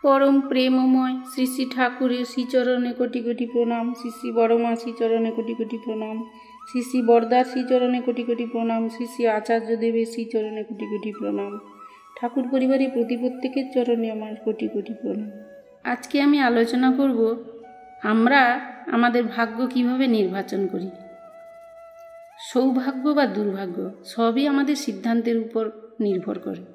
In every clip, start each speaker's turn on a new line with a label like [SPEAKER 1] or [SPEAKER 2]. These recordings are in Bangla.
[SPEAKER 1] परम प्रेममय श्री श्री ठाकुरेर श्रीचरणे कोटि कोटि प्रणाम। श्री श्री बड़मा श्रीचरणे कोटि कोटि प्रणाम। श्री श्री बरदार श्रीचरणे कोटि कोटि प्रणाम। श्री श्री आचार्य देवेर श्रीचरणे कोटि कोटि प्रणाम। ठाकुर परिवारेर प्रति प्रत्येकेर चरणे आमार कोटि कोटि प्रणाम। आज के आमी आलोचना करब आमरा आमादेर भाग्य किभाबे निर्वाचन करी। सौभाग्य बा दुर्भाग्य सबई आमादेर सिद्धान्तेर उपर निर्भर करे।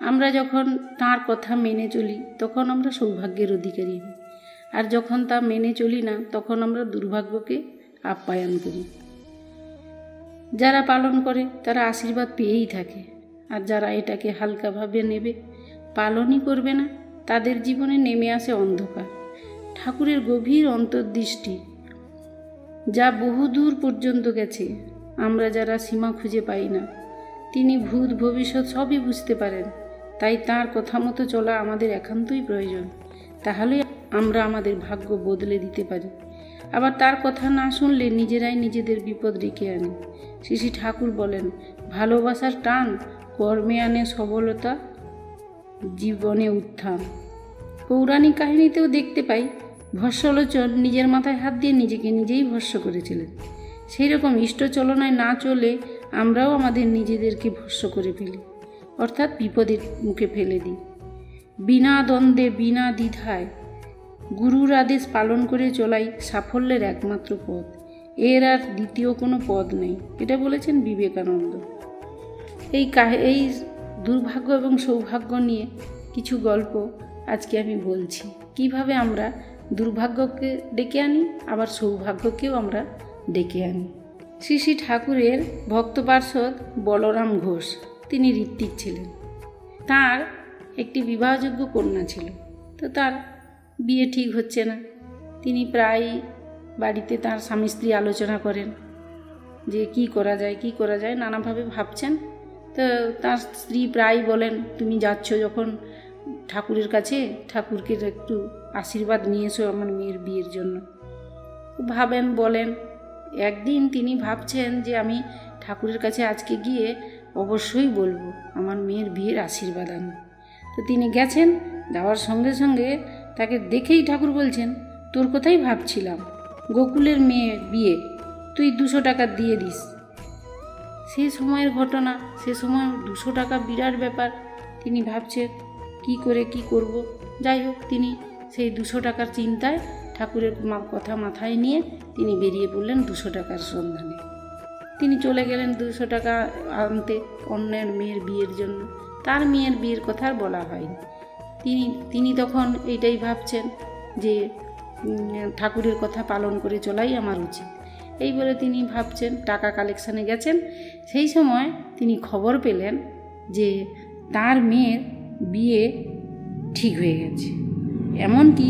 [SPEAKER 1] আমরা যখন তার কথা মেনে চলি তখন আমরা সৌভাগ্যের অধিকারী হই, আর যখন তা মেনে চলি না তখন আমরা দুর্ভাগ্যকে আপ্যায়ন করি। যারা পালন করে তারা আশীর্বাদ পেয়েই থাকে, আর যারা এটাকে হালকাভাবে নেবে, পালনই করবে না, তাদের জীবনে নেমে আসে অন্ধকার। ঠাকুরের গভীর অন্তর্দৃষ্টি যা বহুদূর পর্যন্ত গেছে, আমরা যারা সীমা খুঁজে পাই না। তিনি ভূত ভবিষ্যৎ সবই বুঝতে পারেন, তাই তার কথা মতো চলা আমাদের একান্তই প্রয়োজন। তাহলে আমরা আমাদের ভাগ্য বদলে দিতে পারি। আবার তার কথা না শুনলে নিজেরাই নিজেদের বিপদ ডেকে আনি। শ্রী শ্রী ঠাকুর বলেন, ভালোবাসার টান কর্মে আনে সবলতা, জীবনে উত্থান। পৌরাণিক কাহিনীতেও দেখতে পাই ভস্যলোচন নিজের মাথায় হাত দিয়ে নিজেকে নিজেই ভস্য করেছিলেন। সেই রকম ইষ্টচলনায় না চলে আমরাও আমাদের নিজেদেরকে ভস্য করে ফেলি, অর্থাৎ বিপদের মুখে ফেলে দিই। বিনা দ্বন্দ্বে বিনা দ্বিধায় গুরুর আদেশ পালন করে চলাই সাফল্যের একমাত্র পথ, এর আর দ্বিতীয় কোনো পথ নেই। এটা বলেছেন বিবেকানন্দ। এই দুর্ভাগ্য এবং সৌভাগ্য নিয়ে কিছু গল্প আজকে আমি বলছি, কিভাবে আমরা দুর্ভাগ্যকে ডেকে আনি আবার সৌভাগ্যকেও আমরা ডেকে আনি। শ্রী শ্রী ঠাকুরের ভক্ত পার্ষদ বলরাম ঘোষ, তিনি ঋত্বিক ছিলেন। তার একটি বিবাহযোগ্য কন্যা ছিল, তো তার বিয়ে ঠিক হচ্ছে না। তিনি প্রায় বাড়িতে তার স্বামী স্ত্রী আলোচনা করেন যে কি করা যায়, নানাভাবে ভাবছেন। তো তার স্ত্রী প্রায় বলেন, তুমি যাচ্ছ যখন ঠাকুরের কাছে, ঠাকুরকে একটু আশীর্বাদ নিয়ে এসো আমার মেয়ের বিয়ের জন্য। ভাবেন, বলেন। একদিন তিনি ভাবছেন যে আমি ঠাকুরের কাছে আজকে গিয়ে অবশ্যই বলবো আমার মেয়ের বিয়ের আশীর্বাদ আনি। তো তিনি গেছেন, যাওয়ার সঙ্গে সঙ্গে তাকে দেখেই ঠাকুর বলছেন, তোর কথাই ভাবছিলাম, গোকুলের মেয়ে বিয়ে, তুই 200 টাকা দিয়ে দিস। সে সময়ের ঘটনা, সে সময় 200 টাকা বিরাট ব্যাপার। তিনি ভাবছেন কি করে কি করব। যাই হোক, তিনি সেই 200 টাকার চিন্তায় ঠাকুরের কথা মাথায় নিয়ে তিনি বেরিয়ে পড়লেন 200 টাকার সন্ধানে। তিনি চলে গেলেন 200 টাকা আনতে অন্যের মেয়ের বিয়ের জন্য। তার মেয়ের বিয়ের কথা আর বলা হয়নি। তিনি তখন এইটাই ভাবছেন যে ঠাকুরের কথা পালন করে চলাই আমার উচিত, এই বলে তিনি ভাবছেন। টাকা কালেকশানে গেছেন। সেই সময় তিনি খবর পেলেন যে তার মেয়ের বিয়ে ঠিক হয়ে গেছে, এমনকি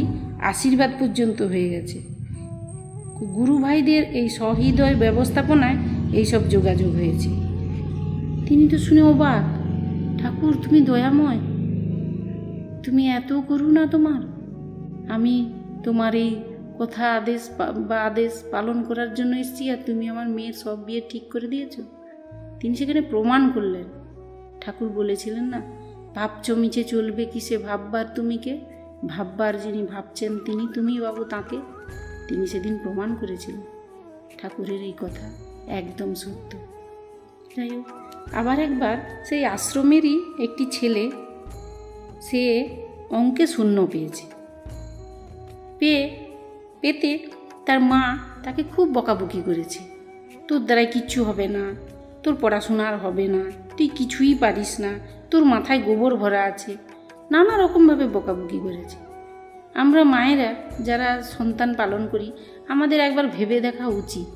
[SPEAKER 1] আশীর্বাদ পর্যন্ত হয়ে গেছে। গুরু ভাইদের এই সহৃদয় ব্যবস্থাপনায় এইসব যোগাযোগ হয়েছে। তিনি তো শুনে অবাক, ঠাকুর তুমি দয়াময়, তুমি এত করুণা তোমার, আমি তোমার এই কথা আদেশ পালন করার জন্য এসেছি, আর তুমি আমার মেয়ের সব বিয়ে ঠিক করে দিয়েছো। তিনি সেখানে প্রমাণ করলেন। ঠাকুর বলেছিলেন না, ভাবছ মিছে চলবে কিসে, ভাববার তুমি কে, ভাববার যিনি ভাবছেন তিনি, তুমি বাবু তাকে। তিনি সেদিন প্রমাণ করেছিলেন ঠাকুরের এই কথা একদম সত্য। যাই হোক, আবার একবার সেই আশ্রমেরই একটি ছেলে, সে অঙ্কে 0 পেয়েছে। পেতে তার মা তাকে খুব বকাবকি করেছে, তোর দ্বারাই কিচ্ছু হবে না, তোর পড়াশোনা আর হবে না, তুই কিছুই পারিস না, তোর মাথায় গোবর ভরা আছে, নানা রকমভাবে বকাবকি করেছে। আমরা মায়েরা যারা সন্তান পালন করি, আমাদের একবার ভেবে দেখা উচিত,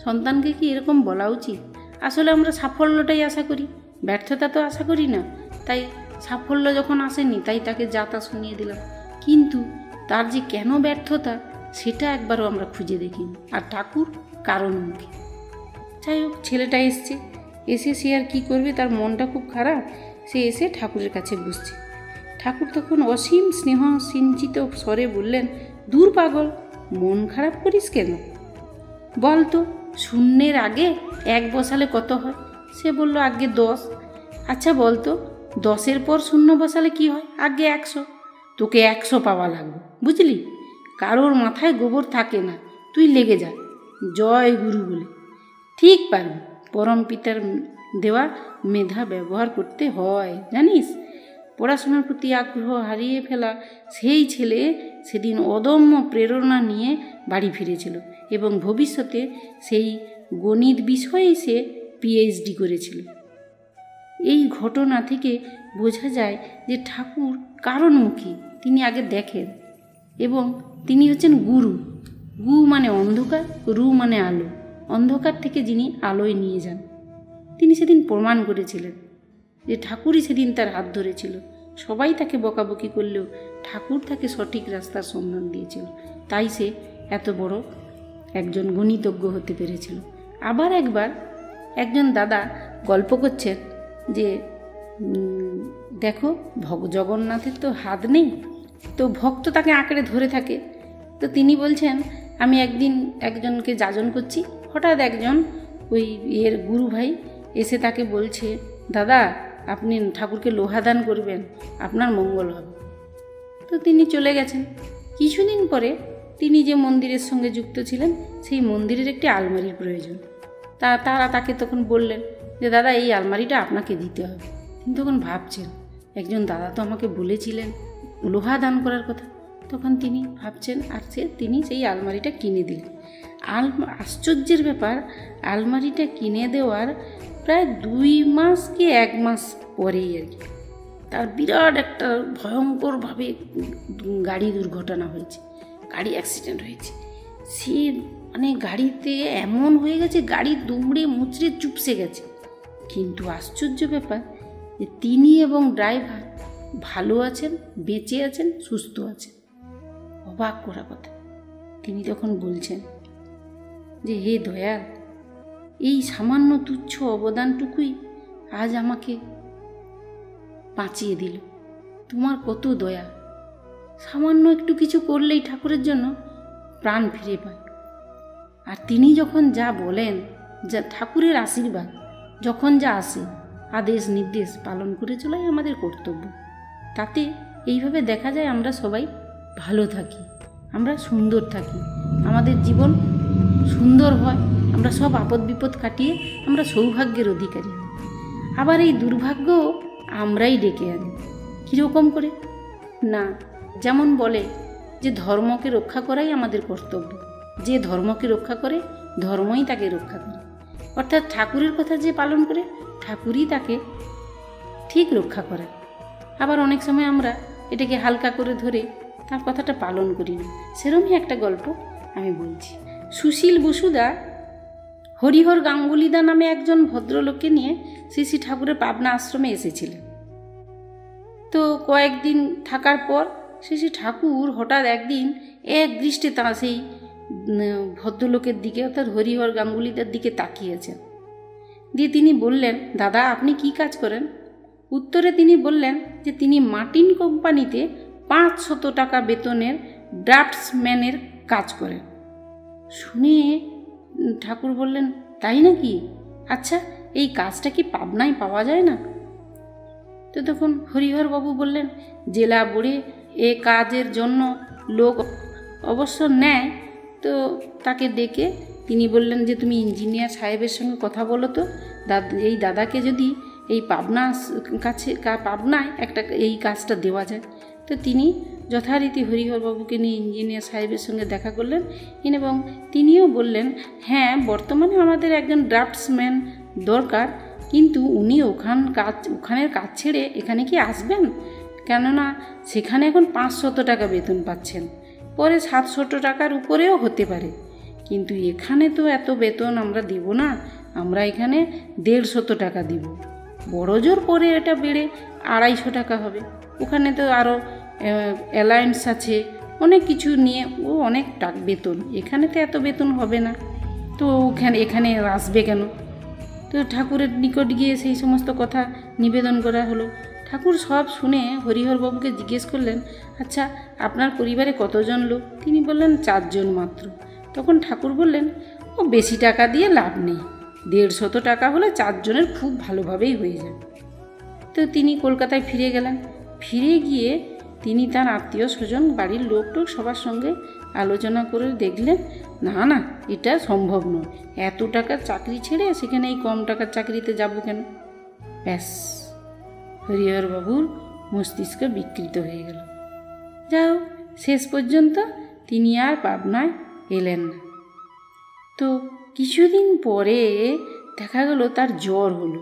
[SPEAKER 1] সন্তানকে কি এরকম বলা উচিত? আসলে আমরা সাফল্যটাই আশা করি, ব্যর্থতা তো আশা করি না। তাই সাফল্য যখন আসেনি তাই তাকে যাতা শুনিয়ে দিলাম, কিন্তু তার যে কেন ব্যর্থতা সেটা একবারও আমরা খুঁজে দেখিনি, আর ঠাকুর কারণ মুখে। যাই হোক, ছেলেটা এসে সে আর কী করবে, তার মনটা খুব খারাপ। সে এসে ঠাকুরের কাছে বসছে। ঠাকুর তখন অসীম স্নেহ সিঞ্চিত স্বরে বললেন, দূর পাগল, মন খারাপ করিস কেন? বল তো, 0-এর আগে 1 বসালে কত হয়? সে বলল, আগে 10। আচ্ছা বল তো, 10-এর পর 0 বসালে কি হয়? আগে 100। তোকে 100 পাওয়া লাগবে, বুঝলি? কারোর মাথায় গোবর থাকে না, তুই লেগে যা, জয় গুরু বলে। ঠিক পারবি, পরম পিতার দেওয়া মেধা ব্যবহার করতে হয়, জানিস? পড়াশোনার প্রতি আগ্রহ হারিয়ে ফেলা সেই ছেলে সেদিন অদম্য প্রেরণা নিয়ে বাড়ি ফিরেছিল এবং ভবিষ্যতে সেই গণিত বিষয়েই সে পিএইচডি করেছিল। এই ঘটনা থেকে বোঝা যায় যে ঠাকুর কারণমুখী, তিনি আগে দেখেন এবং তিনি হচ্ছেন গুরু। গু মানে অন্ধকার, রু মানে আলো। অন্ধকার থেকে যিনি আলোয় নিয়ে যান, তিনি সেদিন প্রমাণ করেছিলেন যে ঠাকুরই সেদিন তার হাত ধরেছিল। সবাই তাকে বকাবকি করলেও ঠাকুর তাকে সঠিক রাস্তার সন্ধান দিয়েছিল, তাই সে এত বড় একজন গণিতজ্ঞ হতে পেরেছিল। আবার একবার একজন দাদা গল্প করছেন যে দেখো জগন্নাথের তো হাত নেই, তো ভক্ত তাকে আঁকড়ে ধরে থাকে। তো তিনি বলছেন আমি একদিন একজনকে যাজন করছি, হঠাৎ একজন ওই গুরু ভাই এসে তাকে বলছে, দাদা আপনি ঠাকুরকে লোহা দান করবেন, আপনার মঙ্গল হবে। তো তিনি চলে গেছেন। কিছুদিন পরে তিনি যে মন্দিরের সঙ্গে যুক্ত ছিলেন সেই মন্দিরের একটি আলমারির প্রয়োজন। তারা তাকে তখন বললেন যে দাদা এই আলমারিটা আপনাকে দিতে হবে। তিনি তখন ভাবছেন একজন দাদা তো আমাকে বলেছিলেন লোহা দান করার কথা। তখন তিনি ভাবছেন আর তিনি সেই আলমারিটা কিনে দিলেন। আশ্চর্যের ব্যাপার, আলমারিটা কিনে দেওয়ার প্রায় 2 মাস কি 1 মাস পরেই আর কি তার বিরাট একটা ভয়ঙ্করভাবে গাড়ি দুর্ঘটনা হয়েছে, গাড়ি অ্যাক্সিডেন্ট হয়েছে। সে মানে গাড়িতে এমন হয়ে গেছে, গাড়ি দুমড়ে মুচড়ে চুপসে গেছে। কিন্তু আশ্চর্য ব্যাপার যে তিনি এবং ড্রাইভার ভালো আছেন, বেঁচে আছেন, সুস্থ আছেন। অবাক করা কথা। তিনি তখন বলছেন যে হে দয়াল, এই সামান্য তুচ্ছ অবদানটুকুই আজ আমাকে বাঁচিয়ে দিল। তোমার কত দয়া! সামান্য একটু কিছু করলেই ঠাকুরের জন্য প্রাণ ফিরে পায়। আর তিনি যখন যা বলেন, যা ঠাকুরের আশীর্বাদ যখন যা আসে, আদেশ নির্দেশ পালন করে চলাই আমাদের কর্তব্য। তাতে এইভাবে দেখা যায় আমরা সবাই ভালো থাকি, আমরা সুন্দর থাকি, আমাদের জীবন সুন্দর হয়, আমরা সব আপদ বিপদ কাটিয়ে আমরা সৌভাগ্যের অধিকারী হই। আবার এই দুর্ভাগ্য আমরাই ডেকে আনি। কীরকম করে? না, যেমন বলে যে ধর্মকে রক্ষা করাই আমাদের কর্তব্য। যে ধর্মকে রক্ষা করে ধর্মই তাকে রক্ষা করে, অর্থাৎ ঠাকুরের কথা যে পালন করে ঠাকুরই তাকে ঠিক রক্ষা করে। আবার অনেক সময় আমরা এটাকে হালকা করে ধরে তার কথাটা পালন করি না। সেরকমই একটা গল্প আমি বলছি। সুশীল বসুদা হরিহর গাঙ্গুলিদা নামে একজন ভদ্রলোককে নিয়ে শ্রী শ্রী ঠাকুরের পাবনা আশ্রমে এসেছিলেন। তো কয়েকদিন থাকার পর শ্রী শ্রী ঠাকুর হঠাৎ একদিন এক দৃষ্টে তা সেই ভদ্রলোকের দিকে অর্থাৎ হরিহর গাঙ্গুলিদার দিকে তাকিয়েছেন। দিয়ে তিনি বললেন, দাদা আপনি কি কাজ করেন? উত্তরে তিনি বললেন যে তিনি মার্টিন কোম্পানিতে 500 টাকা বেতনের ড্রাফটসম্যানের কাজ করেন। শুনে ঠাকুর বললেন, তাই নাকি? আচ্ছা, এই কাজটা কি পাবনায় পাওয়া যায় না? তো তখন হরিহরবাবু বললেন, জেলা বোর্ডে এ কাজের জন্য লোক অবশ্য নেয়। তো তাকে ডেকে তিনি বললেন যে তুমি ইঞ্জিনিয়ার সাহেবের সঙ্গে কথা বলো তো, এই দাদাকে যদি এই পাবনায় একটা এই কাজটা দেওয়া যায়। তো তিনি যথারীতি হরিহরবাবুকে নিয়ে ইঞ্জিনিয়ার সাহেবের সঙ্গে দেখা করলেন এবং তিনিও বললেন, হ্যাঁ বর্তমানে আমাদের একজন ড্রাফটসম্যান দরকার, কিন্তু উনি ওখানের কাজ ছেড়ে এখানে কি আসবেন? কেননা সেখানে এখন 500 টাকা বেতন পাচ্ছেন, পরে 700 টাকার উপরেও হতে পারে, কিন্তু এখানে তো এত বেতন আমরা দেব না, আমরা এখানে 150 টাকা দিব, বড় জোর পরে এটা বেড়ে 250 টাকা হবে। ওখানে তো আরও অ্যালায়েন্স আছে, অনেক কিছু নিয়ে ও অনেক টাকা বেতন, এখানে তো এত বেতন হবে না, তো এখানে আসবে কেন? তো ঠাকুরের নিকট গিয়ে সেই সমস্ত কথা নিবেদন করা হলো। ঠাকুর সব শুনে হরিহরবাবুকে জিজ্ঞেস করলেন, আচ্ছা আপনার পরিবারে কতজন লোক? তিনি বললেন 4 জন মাত্র। তখন ঠাকুর বললেন, ও বেশি টাকা দিয়ে লাভ নেই, 150 টাকা হলে 4 জনের খুব ভালোভাবেই হয়ে যাবে। তো তিনি কলকাতায় ফিরে গেলেন। ফিরে গিয়ে তিনি তার আত্মীয় স্বজন, বাড়ির লোক টোক সবার সঙ্গে আলোচনা করে দেখলেন না না, এটা সম্ভব নয়, এত টাকার চাকরি ছেড়ে সেখানে এই কম টাকার চাকরিতে যাব কেন। ব্যাস, হরিহরবাবুর মস্তিষ্ক বিকৃত হয়ে গেল। যাও, শেষ পর্যন্ত তিনি আর পাবনায় এলেন না। তো কিছুদিন পরে দেখা গেল তার জ্বর হলো,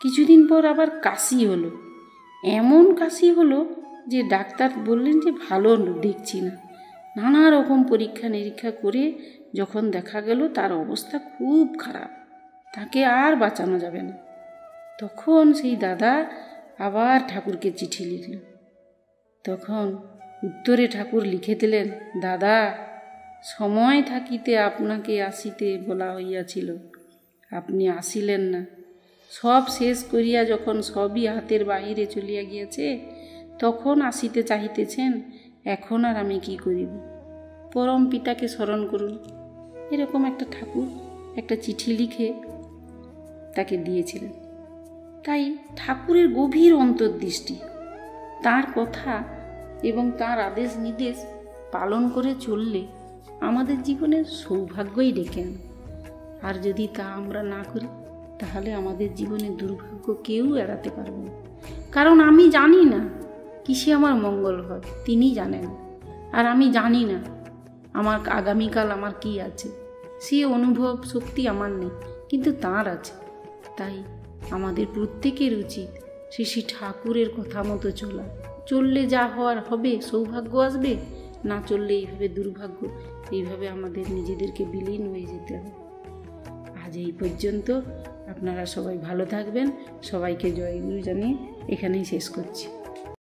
[SPEAKER 1] কিছুদিন পর আবার কাশি হলো। এমন কাশি হলো যে ডাক্তার বললেন যে ভালো দেখছি না। নানা রকম পরীক্ষা নিরীক্ষা করে যখন দেখা গেল তার অবস্থা খুব খারাপ, তাকে আর বাঁচানো যাবে না, তখন সেই দাদা আবার ঠাকুরকে চিঠি লিখল। তখন উত্তরে ঠাকুর লিখে দিলেন, দাদা, সময় থাকিতে আপনাকে আসিতে বলা হইয়াছিল, আপনি আসিলেন না। সব শেষ করিয়া যখন সবই হাতের বাহিরে চলিয়া গিয়াছে, তখন আসিতে চাহিতেছেন, এখন আর আমি কি করিব? পরম পিতাকে স্মরণ করুন। এরকম একটা ঠাকুর একটা চিঠি লিখে তাকে দিয়েছিলেন। তাই ঠাকুরের গভীর অন্তর্দৃষ্টি, তার কথা এবং তার আদেশ নির্দেশ পালন করে চললে আমাদের জীবনের সৌভাগ্যই ডেকে আনে। আর যদি তা আমরা না করি, তাহলে আমাদের জীবনে দুর্ভাগ্য কেউ এড়াতে পারবে না। কারণ আমি জানি না কিসে আমার মঙ্গল হয়, তিনি জানেন। আর আমি জানি না আমার আগামীকাল আমার কি আছে, সে অনুভব শক্তি আমার নেই, কিন্তু তাঁর আছে। তাই আমাদের প্রত্যেকের উচিত শ্রী ঠাকুরের কথা মতো চলা। চললে যা হওয়ার হবে, সৌভাগ্য আসবে, না চললে এইভাবে দুর্ভাগ্য, এইভাবে আমাদের নিজেদেরকে বিলীন হয়ে যেতে হবে। আজ এই পর্যন্ত। আপনারা সবাই ভালো থাকবেন। সবাইকে জয়গুরু জানিয়ে এখানেই শেষ করছি।